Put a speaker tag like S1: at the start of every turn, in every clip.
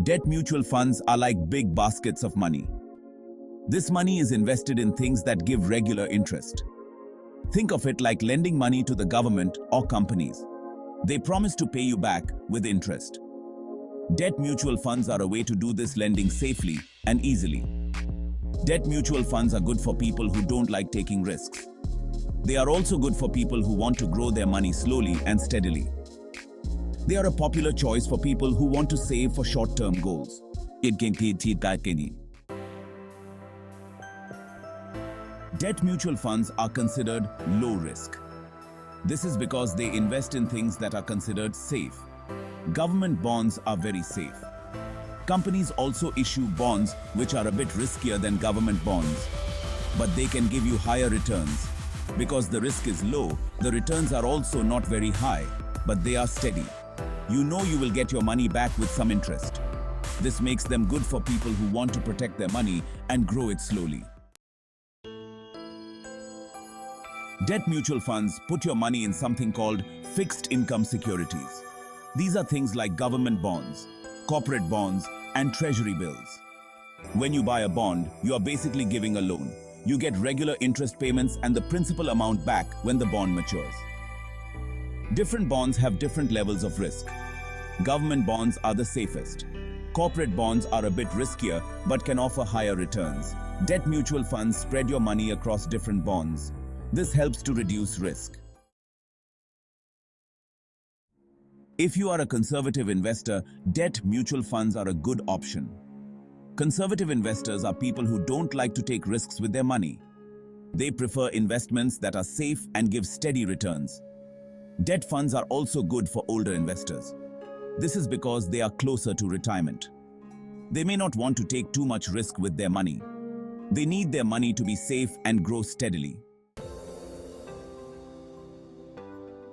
S1: Debt mutual funds are like big baskets of money. This money is invested in things that give regular interest. Think of it like lending money to the government or companies. They promise to pay you back with interest. Debt mutual funds are a way to do this lending safely and easily. Debt mutual funds are good for people who don't like taking risks. They are also good for people who want to grow their money slowly and steadily. They are a popular choice for people who want to save for short-term goals. Debt mutual funds are considered low risk. This is because they invest in things that are considered safe. Government bonds are very safe. Companies also issue bonds which are a bit riskier than government bonds, but they can give you higher returns. Because the risk is low, the returns are also not very high, but they are steady. You know you will get your money back with some interest. This makes them good for people who want to protect their money and grow it slowly. Debt mutual funds put your money in something called fixed income securities. These are things like government bonds, corporate bonds, and treasury bills. When you buy a bond, you are basically giving a loan. You get regular interest payments and the principal amount back when the bond matures. Different bonds have different levels of risk. Government bonds are the safest. Corporate bonds are a bit riskier but can offer higher returns. Debt mutual funds spread your money across different bonds. This helps to reduce risk. If you are a conservative investor, debt mutual funds are a good option. Conservative investors are people who don't like to take risks with their money. They prefer investments that are safe and give steady returns. Debt funds are also good for older investors. This is because they are closer to retirement. They may not want to take too much risk with their money. They need their money to be safe and grow steadily.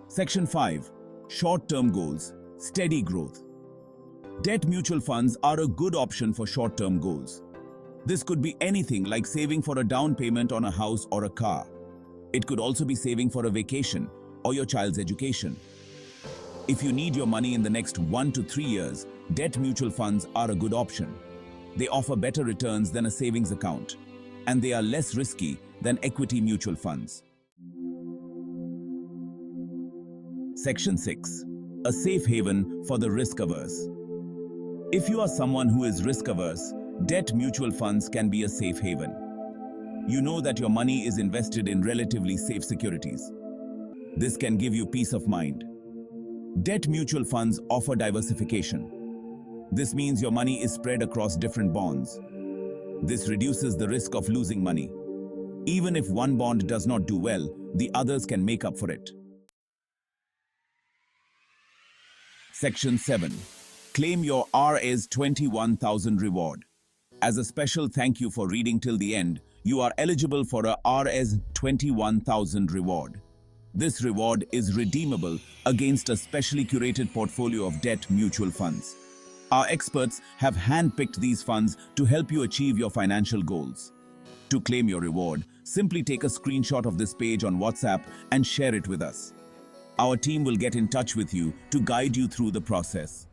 S1: Section 5. Short-term goals, steady growth. Debt mutual funds are a good option for short-term goals. This could be anything like saving for a down payment on a house or a car. It could also be saving for a vacation or your child's education. If you need your money in the next 1 to 3 years, debt mutual funds are a good option. They offer better returns than a savings account, and they are less risky than equity mutual funds. Section 6. A safe haven for the risk-averse. If you are someone who is risk-averse, debt mutual funds can be a safe haven. You know that your money is invested in relatively safe securities. This can give you peace of mind. Debt mutual funds offer diversification. This means your money is spread across different bonds. This reduces the risk of losing money. Even if one bond does not do well, the others can make up for it. Section 7. Claim your Rs 21,000 reward. As a special thank you for reading till the end, you are eligible for a Rs 21,000 reward. This reward is redeemable against a specially curated portfolio of debt mutual funds. Our experts have handpicked these funds to help you achieve your financial goals. To claim your reward, simply take a screenshot of this page on WhatsApp and share it with us. Our team will get in touch with you to guide you through the process.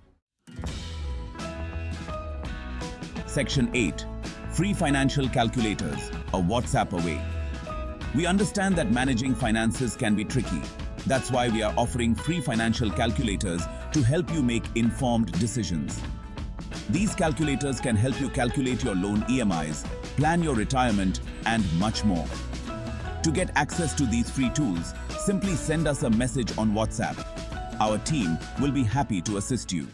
S1: Section 8. Free financial calculators, a WhatsApp away. We understand that managing finances can be tricky. That's why we are offering free financial calculators to help you make informed decisions. These calculators can help you calculate your loan EMIs, plan your retirement, and much more. To get access to these free tools, simply send us a message on WhatsApp. Our team will be happy to assist you.